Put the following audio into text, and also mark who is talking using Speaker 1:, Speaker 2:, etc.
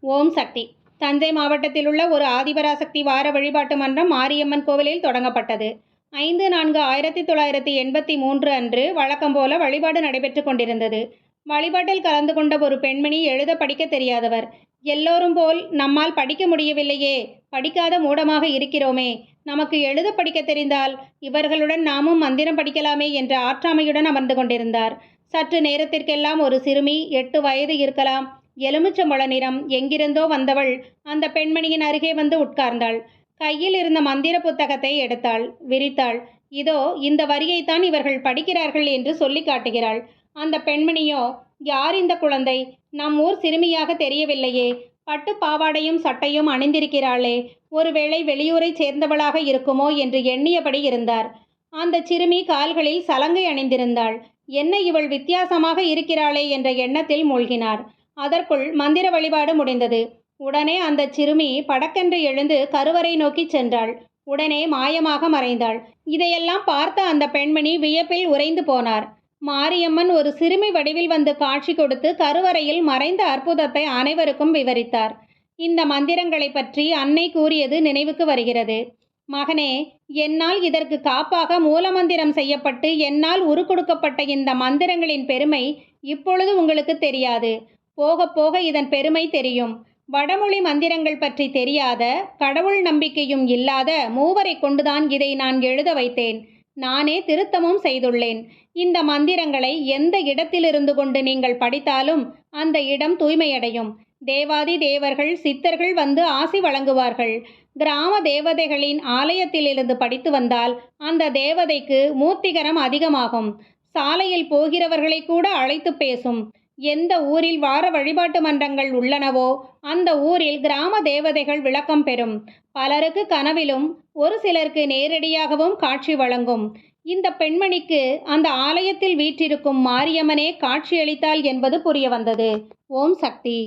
Speaker 1: ஓம் சக்தி. தஞ்சை மாவட்டத்தில் உள்ள ஒரு ஆதிபராசக்தி வார வழிபாட்டு மன்றம் மாரியம்மன் கோவிலில் தொடங்கப்பட்டது. 5/4/1983 அன்று வழக்கம் போல வழிபாடு நடைபெற்று கொண்டிருந்தது. வழிபாட்டில் கலந்து கொண்ட ஒரு பெண்மணி எழுத படிக்க தெரியாதவர். எல்லோரும் போல் நம்மால் படிக்க முடியவில்லையே, படிக்காத மூடமாக இருக்கிறோமே, நமக்கு எழுத படிக்க தெரிந்தால் இவர்களுடன் நாமும் மந்திரம் படிக்கலாமே என்ற ஆற்றாமையுடன் அமர்ந்து கொண்டிருந்தார். சற்று நேரத்திற்கெல்லாம் ஒரு சிறுமி, 8 வயது இருக்கலாம், எலுமிச்சம்பழ நிறம், எங்கிருந்தோ வந்தவள் அந்த பெண்மணியின் அருகே வந்து உட்கார்ந்தாள். கையில் இருந்த மந்திர புத்தகத்தை எடுத்தாள், விரித்தாள். இதோ இந்த வரியைத்தான் இவர்கள் படிக்கிறார்கள் என்று சொல்லி காட்டுகிறாள். அந்த பெண்மணியோ, யார் இந்த குழந்தை? நம் ஊர் சிறுமியாக தெரியவில்லையே, பட்டு பாவாடையும் சட்டையும் அணிந்திருக்கிறாளே, ஒருவேளை வெளியூரை சேர்ந்தவளாக இருக்குமோ என்று எண்ணியபடி இருந்தார். அந்த சிறுமி கால்களில் சலங்கை அணிந்திருந்தாள். என்ன இவள் வித்தியாசமாக இருக்கிறாளே என்ற எண்ணத்தில் மூழ்கினார். அதற்குள் மந்திர வழிபாடு முடிந்தது. உடனே அந்த சிறுமி படக்கென்று எழுந்து கருவறை நோக்கி சென்றாள். உடனே மாயமாக மறைந்தாள். இதையெல்லாம் பார்த்த அந்த பெண்மணி வியப்பில் உறைந்து போனார். மாரியம்மன் ஒரு சிறுமி வடிவில் வந்து காட்சி கொடுத்து கருவறையில் மறைந்த அற்புதத்தை அனைவருக்கும் விவரித்தார். இந்த மந்திரங்களை பற்றி அன்னை கூறியது நினைவுக்கு வருகிறது. மகனே, என்னால் இதற்கு காப்பாக மூலமந்திரம் செய்யப்பட்டு என்னால் உருக்கொடுக்கப்பட்ட இந்த மந்திரங்களின் பெருமை இப்பொழுது உங்களுக்கு தெரியாது. போக போக இதன் பெருமை தெரியும். வடமொழி மந்திரங்கள் பற்றி தெரியாத, கடவுள் நம்பிக்கையும் இல்லாத மூவரை கொண்டுதான் இதை நான் எழுத வைத்தேன். நானே திருத்தமும் செய்துள்ளேன். இந்த மந்திரங்களை எந்த இடத்திலிருந்து கொண்டு நீங்கள் படித்தாலும் அந்த இடம் தூய்மையடையும். தேவாதி தேவர்கள், சித்தர்கள் வந்து ஆசி வழங்குவார்கள். கிராம தேவதைகளின் ஆலயத்திலிருந்து படித்து வந்தால் அந்த தேவதைக்கு மூர்த்திகரம் அதிகமாகும். சாலையில் போகிறவர்களை கூட அழைத்து பேசும். எந்த ஊரில் வார வழிபாட்டு மன்றங்கள் உள்ளனவோ அந்த ஊரில் கிராம தேவதைகள் விளக்கம் பெறும். பலருக்கு கனவிலும் ஒரு சிலருக்கு நேரடியாகவும் காட்சி வழங்கும். இந்த பெண்மணிக்கு அந்த ஆலயத்தில் வீற்றிருக்கும் மாரியம்மனே காட்சியளித்தாள் என்பது புரிய வந்தது. ஓம் சக்தி.